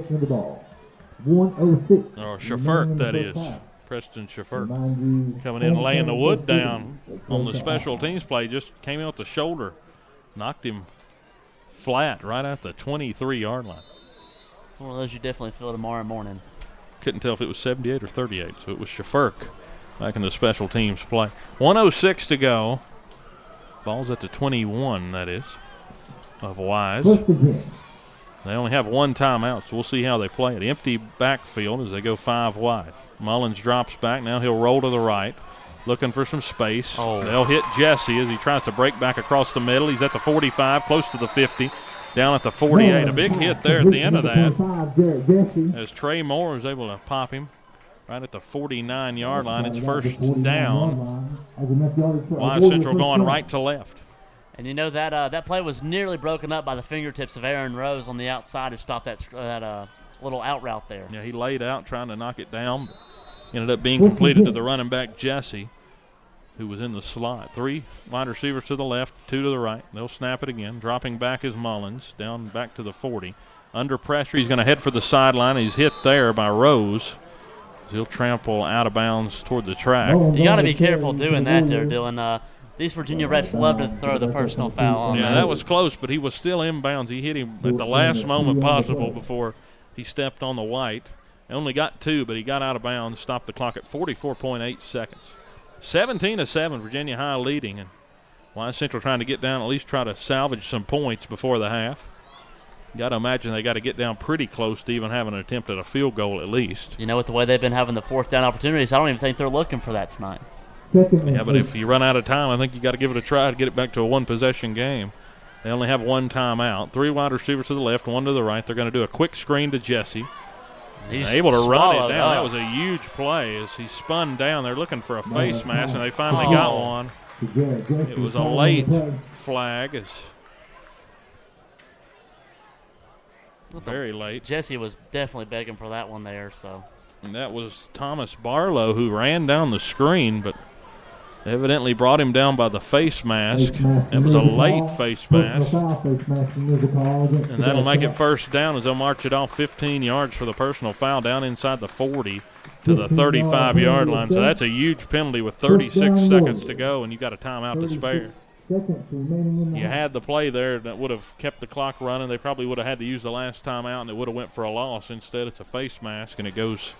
The ball. 106. Or Shafert, that is. Preston Shafert coming in, laying the wood down on the special teams play. Just came out the shoulder, knocked him flat right at the 23-yard line. One of those you definitely feel tomorrow morning. Couldn't tell if it was 78 or 38, so it was Shafert back in the special teams play. 1:06 to go. Ball's at the 21, that is, of Wise. They only have one timeout, so we'll see how they play it. Empty backfield as they go 5 wide. Mullins drops back. Now he'll roll to the right, looking for some space. They'll hit Jesse as he tries to break back across the middle. He's at the 45, close to the 50, down at the 48. A big hit there at the end of that as Trey Moore is able to pop him right at the 49-yard line. It's first down. Wise Central going right to left. And you know that play was nearly broken up by the fingertips of Aaron Rose on the outside to stop that little out route there. Yeah, he laid out trying to knock it down. Ended up being completed to the running back, Jesse, who was in the slot. 3 wide receivers to the left, 2 to the right. They'll snap it again. Dropping back is Mullins, down back to the 40. Under pressure, he's going to head for the sideline. He's hit there by Rose. He'll trample out of bounds toward the track. You got to be careful doing that there, Dylan. These Virginia refs love to throw the personal foul on Yeah, that was close, but he was still inbounds. He hit him at the last moment possible before he stepped on the white. He only got 2, but he got out of bounds, stopped the clock at 44.8 seconds. 17-7, Virginia High leading, and Wise Central trying to get down, at least try to salvage some points before the half. Got to imagine they got to get down pretty close to even having an attempt at a field goal at least. You know, with the way they've been having the 4th down opportunities, I don't even think they're looking for that tonight. Yeah, but if you run out of time, I think you got to give it a try to get it back to a one-possession game. They only have one timeout. 3 wide receivers to the left, 1 to the right. They're going to do a quick screen to Jesse. He's able to run it down. That was a huge play as he spun down. They're looking for a face mask, and they finally got one. It was a late flag. Very late. Jesse was definitely begging for that one there. And that was Thomas Barlow who ran down the screen, but evidently brought him down by the face mask. It was a late face mask. And that'll make it first down as they'll march it off 15 yards for the personal foul down inside the 40 to the 35-yard line. So that's a huge penalty with 36 seconds to go, and you've got a timeout to spare. You had the play there that would have kept the clock running. They probably would have had to use the last timeout, and it would have went for a loss. Instead, it's a face mask, and it goes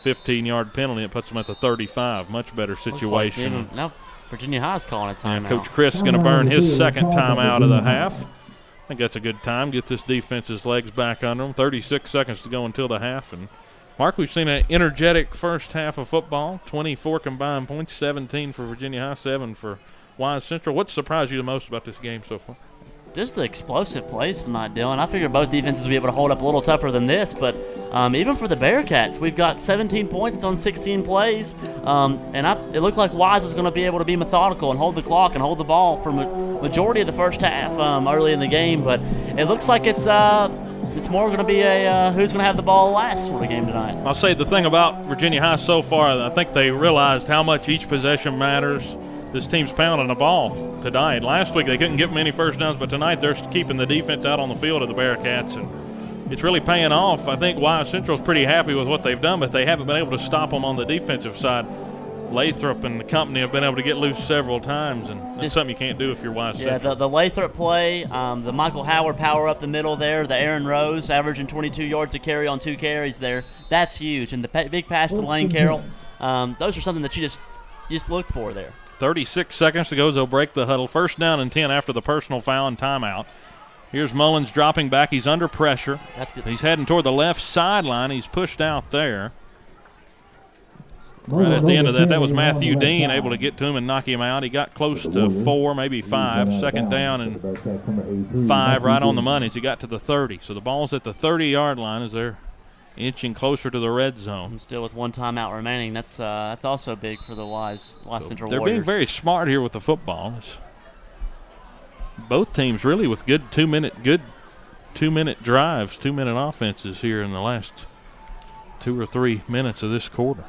15-yard penalty. It puts them at the 35. Much better situation. Now Virginia High's calling a timeout. Coach Chris is going to burn his second timeout of the half. I think that's a good time. Get this defense's legs back under them. 36 seconds to go until the half. And, Mark, we've seen an energetic first half of football. 24 combined points, 17 for Virginia High, 7 for Wise Central. What surprised you the most about this game so far? Just the explosive plays tonight, Dylan. I figured both defenses would be able to hold up a little tougher than this, but even for the Bearcats, we've got 17 points on 16 plays, and it looked like Wise is going to be able to be methodical and hold the clock and hold the ball for majority of the first half early in the game, but it looks like it's more going to be a who's going to have the ball last sort of game tonight. I'll say the thing about Virginia High so far, I think they realized how much each possession matters. This team's pounding the ball tonight. Last week they couldn't get them any first downs, but tonight they're keeping the defense out on the field of the Bearcats, and it's really paying off. I think Wise Central's pretty happy with what they've done, but they haven't been able to stop them on the defensive side. Lathrop and the company have been able to get loose several times, and that's something you can't do if you're Wise Central. Yeah, the Lathrop play, the Michael Howard power up the middle there, the Aaron Rose averaging 22 yards a carry on 2 carries there. That's huge. And the big pass to Lane Carroll, those are something that you just look for there. 36 seconds to go as they'll break the huddle. First down and 10 after the personal foul and timeout. Here's Mullins dropping back. He's under pressure. He's heading toward the left sideline. He's pushed out there. Right at the end of that was Matthew Dean able to get to him and knock him out. He got close to 4, maybe 5. Second down and 5 right on the money as he got to the 30. So the ball's at the 30-yard line as they're inching closer to the red zone. And still with one timeout remaining. That's also big for the Wise Central They're Warriors. being very smart here with the football. Both teams really with good two-minute drives, 2-minute offenses here in the last 2 or 3 minutes of this quarter.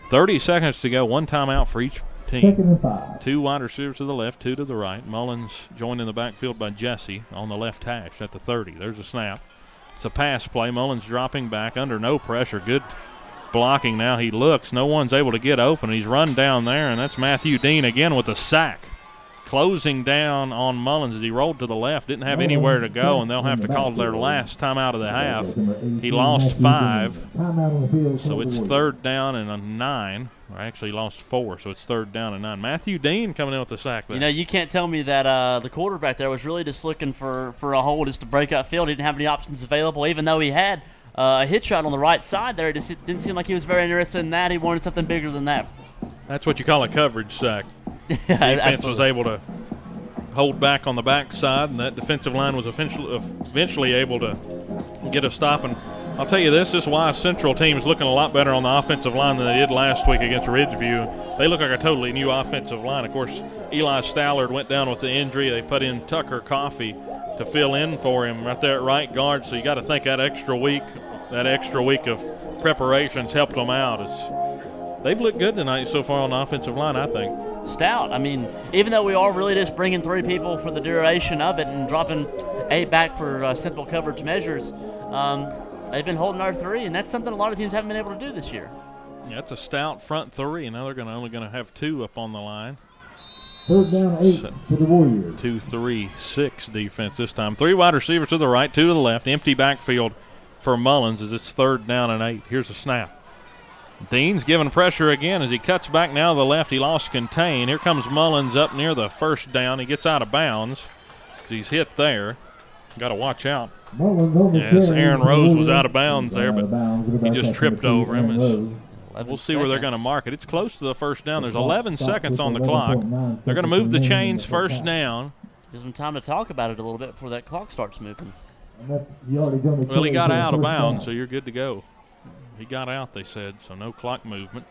30 seconds to go, one timeout for each team. 2 wide receivers to the left, 2 to the right. Mullins joined in the backfield by Jesse on the left hash at the 30. There's a snap. It's a pass play. Mullins dropping back under no pressure. Good blocking now. He looks. No one's able to get open. He's run down there, and that's Matthew Dean again with a sack. Closing down on Mullins as he rolled to the left. Didn't have anywhere to go, and they'll have to call their last timeout of the half. He lost 5, so it's 3rd down and a 9. Or actually, he lost 4, so it's 3rd down and 9. Matthew Dean coming in with the sack there. You know, you can't tell me that the quarterback there was really just looking for a hole just to break up field. He didn't have any options available, even though he had a hitch route on the right side there. It just didn't seem like he was very interested in that. He wanted something bigger than that. That's what you call a coverage sack. Yeah, defense was able to hold back on the backside, and that defensive line was eventually able to get a stop. And I'll tell you this Wise Central team is looking a lot better on the offensive line than they did last week against Ridgeview. They look like a totally new offensive line. Of course, Eli Stallard went down with the injury. They put in Tucker Coffey to fill in for him right there at right guard. So you got to think that extra week of preparations helped them out. They've looked good tonight so far on the offensive line, I think. Stout. I mean, even though we are really just bringing 3 people for the duration of it and dropping 8 back for simple coverage measures, they've been holding our 3, and that's something a lot of teams haven't been able to do this year. Yeah, it's a stout front 3, and now they're only going to have 2 up on the line. 3rd down 8 for the Warriors. 2-3-6 defense this time. 3 wide receivers to the right, 2 to the left. Empty backfield for Mullins as it's 3rd down and 8. Here's a snap. Dean's giving pressure again as he cuts back now to the left. He lost contain. Here comes Mullins up near the 1st down. He gets out of bounds. He's hit there. Got to watch out. Yes, Aaron Rose was out of bounds there, but he just tripped over him. We'll see where they're going to mark it. It's close to the 1st down. There's 11 seconds on the clock. They're going to move the chains 1st down. Gives them time to talk about it a little bit before that clock starts moving. Well, he got out of bounds, so you're good to go. He got out, they said, so no clock movement.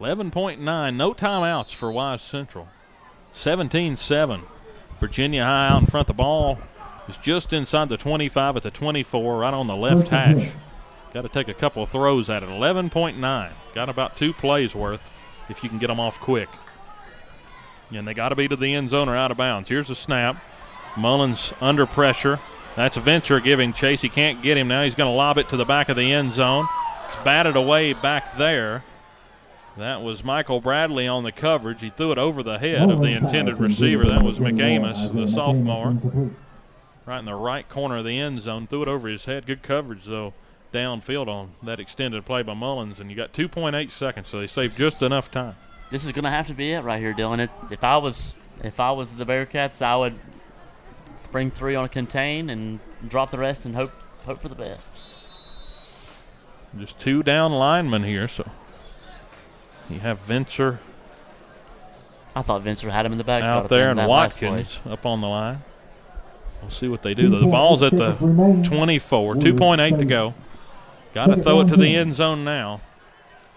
11.9, no timeouts for Wise Central. 17-7. Virginia High out in front. The ball is just inside the 25 at the 24, right on the left hash. Got to take a couple of throws at it. 11.9. Got about 2 plays worth if you can get them off quick. And they got to be to the end zone or out of bounds. Here's the snap. Mullins under pressure. That's Venture giving chase. He can't get him now. He's going to lob it to the back of the end zone. It's batted away back there. That was Michael Bradley on the coverage. He threw it over the head of the intended receiver. That was McAmus, the sophomore, right in the right corner of the end zone. Threw it over his head. Good coverage, though, downfield on that extended play by Mullins. And you got 2.8 seconds, so they saved just enough time. This is going to have to be it right here, Dylan. If I was the Bearcats, I would bring 3 on a contain and drop the rest and hope for the best. Just 2 down linemen here, so you have Venture. I thought Venture had him in the back out there, and Watkins up on the line. We'll see what they do. The ball's at the 24, 2.8 to go. Got to throw it to the end zone now.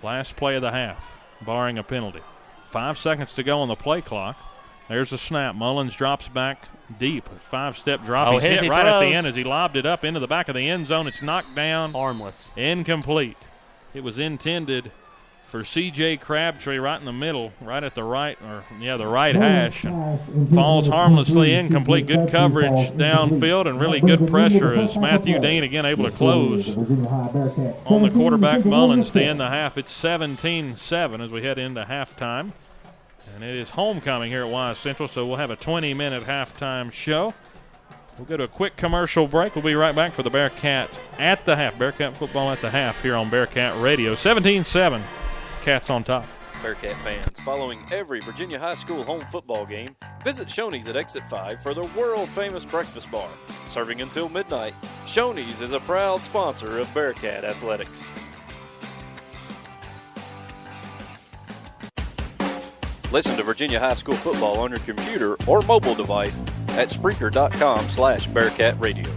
Last play of the half, barring a penalty. 5 seconds to go on the play clock. There's a snap. Mullins drops back deep. 5-step drop. He's hit right at the end as he lobbed it up into the back of the end zone. It's knocked down. Harmless. Incomplete. It was intended for C.J. Crabtree right in the middle, right at the right hash. And falls harmlessly incomplete. Good coverage downfield and really good pressure as Matthew Dean again able to close on the quarterback Mullins to end the half. It's 17-7 as we head into halftime. And it is homecoming here at Wise Central, so we'll have a 20-minute halftime show. We'll go to a quick commercial break. We'll be right back for the Bearcat at the half. Bearcat football at the half here on Bearcat Radio. 17-7, Cats on top. Bearcat fans, following every Virginia High School home football game, visit Shoney's at Exit 5 for their world-famous breakfast bar. Serving until midnight, Shoney's is a proud sponsor of Bearcat Athletics. Listen to Virginia High School football on your computer or mobile device at Spreaker.com/Bearcat Radio.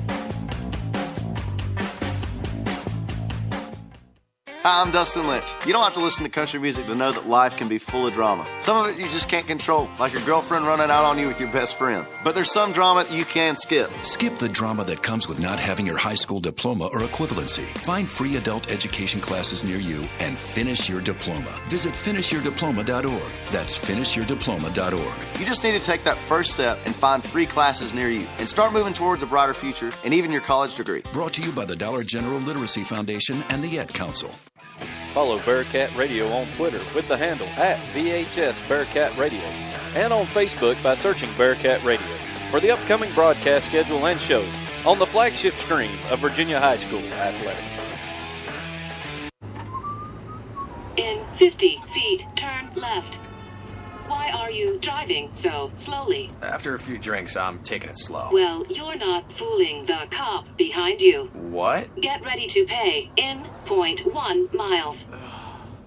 Hi, I'm Dustin Lynch. You don't have to listen to country music to know that life can be full of drama. Some of it you just can't control, like your girlfriend running out on you with your best friend. But there's some drama you can skip. Skip the drama that comes with not having your high school diploma or equivalency. Find free adult education classes near you and finish your diploma. Visit finishyourdiploma.org. That's finishyourdiploma.org. You just need to take that first step and find free classes near you and start moving towards a brighter future and even your college degree. Brought to you by the Dollar General Literacy Foundation and the Ed Council. Follow Bearcat Radio on Twitter with the handle @VHS Bearcat Radio and on Facebook by searching Bearcat Radio for the upcoming broadcast schedule and shows on the flagship stream of Virginia High School Athletics. In 50 feet, turn left. Why are you driving so slowly? After a few drinks, I'm taking it slow. Well, you're not fooling the cop behind you. What? Get ready to pay in 0.1 miles.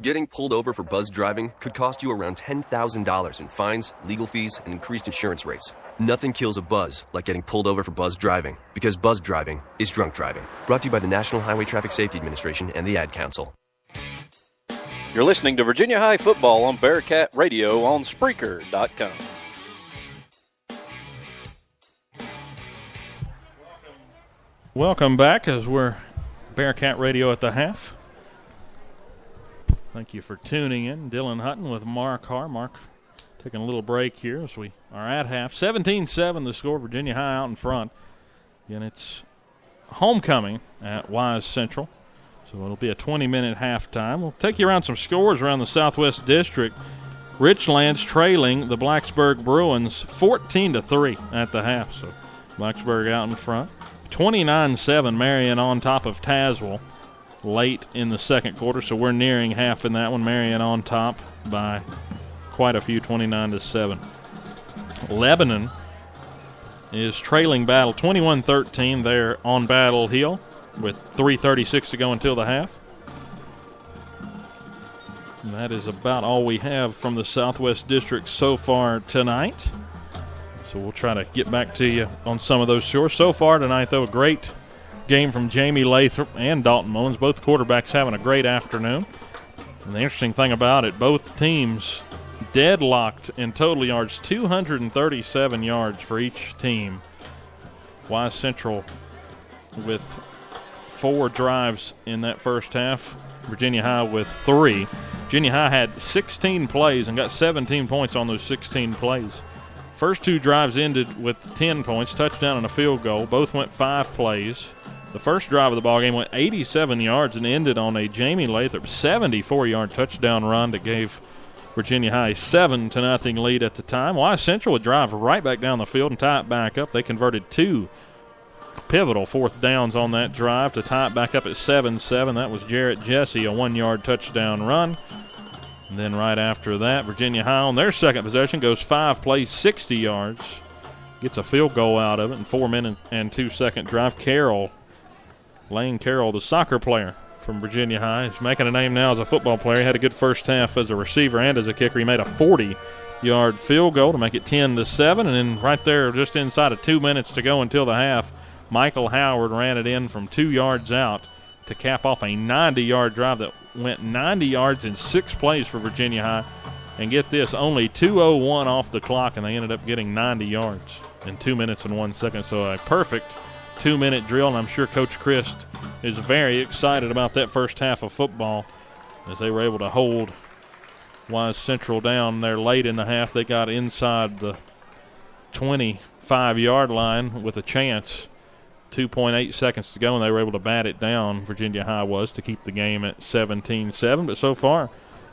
Getting pulled over for buzz driving could cost you around $10,000 in fines, legal fees, and increased insurance rates. Nothing kills a buzz like getting pulled over for buzz driving, because buzz driving is drunk driving. Brought to you by the National Highway Traffic Safety Administration and the Ad Council. You're listening to Virginia High Football on Bearcat Radio on Spreaker.com. Welcome back as we're Bearcat Radio at the half. Thank you for tuning in. Dylan Hutton with Mark Harr. Mark taking a little break here as we are at half. 17-7 the score. Virginia High out in front. And it's homecoming at Wise Central. So it'll be a 20-minute halftime. We'll take you around some scores around the Southwest District. Richlands trailing the Blacksburg Bruins 14-3 at the half. So Blacksburg out in front. 29-7 Marion on top of Tazewell late in the second quarter. So we're nearing half in that one. Marion on top by quite a few, 29-7. Lebanon is trailing Battle 21-13 there on Battle Hill with 3:36 to go until the half. And that is about all we have from the Southwest District so far tonight. So we'll try to get back to you on some of those scores. So far tonight, though, a great game from Jamie Lathrop and Dalton Mullins. Both quarterbacks having a great afternoon. And the interesting thing about it, both teams deadlocked in total yards, 237 yards for each team. Wise Central with 4 drives in that first half. Virginia High with 3. Virginia High had 16 plays and got 17 points on those 16 plays. First 2 drives ended with 10 points, touchdown and a field goal. Both went 5 plays. The first drive of the ballgame went 87 yards and ended on a Jamie Lathrop 74-yard touchdown run that gave Virginia High a 7-0 lead at the time. Wise Central would drive right back down the field and tie it back up. They converted 2 pivotal 4th downs on that drive to tie it back up at 7-7. That was Jarrett Jesse, a 1-yard touchdown run. And then right after that, Virginia High on their second possession goes 5 plays, 60 yards. Gets a field goal out of it in 4-minute and 2-second drive. Lane Carroll, the soccer player from Virginia High, is making a name now as a football player. He had a good first half as a receiver and as a kicker. He made a 40-yard field goal to make it 10-7. And then right there, just inside of 2 minutes to go until the half, Michael Howard ran it in from 2 yards out to cap off a 90-yard drive that went 90 yards in 6 plays for Virginia High. And get this, only 2:01 off the clock, and they ended up getting 90 yards in 2 minutes and 1 second. So a perfect 2-minute drill, and I'm sure Coach Christ is very excited about that first half of football as they were able to hold Wise Central down there late in the half. They got inside the 25-yard line with a chance. 2.8 seconds to go, and they were able to bat it down, Virginia High was, to keep the game at 17-7. But so far,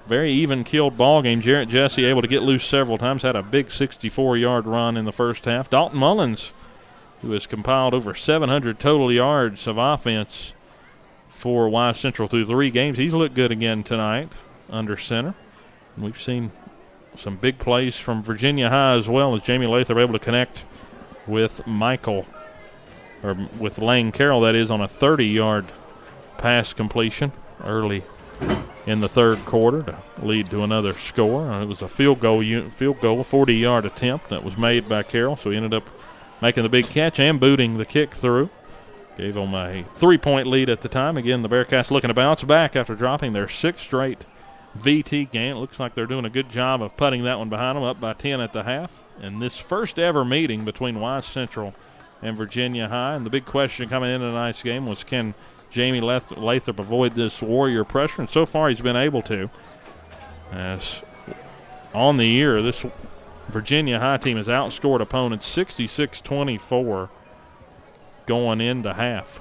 very even-killed ball game. Jarrett Jesse able to get loose several times, had a big 64-yard run in the first half. Dalton Mullins, who has compiled over 700 total yards of offense for Wise Central through 3 games. He's looked good again tonight under center. And we've seen some big plays from Virginia High as well as Jamie Lathrop able to connect with with Lane Carroll, that is, on a 30-yard pass completion early in the third quarter to lead to another score. It was a field goal, 40-yard attempt that was made by Carroll, so he ended up making the big catch and booting the kick through. Gave them a 3-point lead at the time. Again, the Bearcats looking to bounce back after dropping their 6th straight VT game. It looks like they're doing a good job of putting that one behind them, up by 10 at the half. And this first ever meeting between Wise Central and Virginia High. And the big question coming into tonight's game was, can Jamie Lathrop avoid this Warrior pressure? And so far he's been able to. As on the year, this Virginia High team has outscored opponents 66-24 going into half.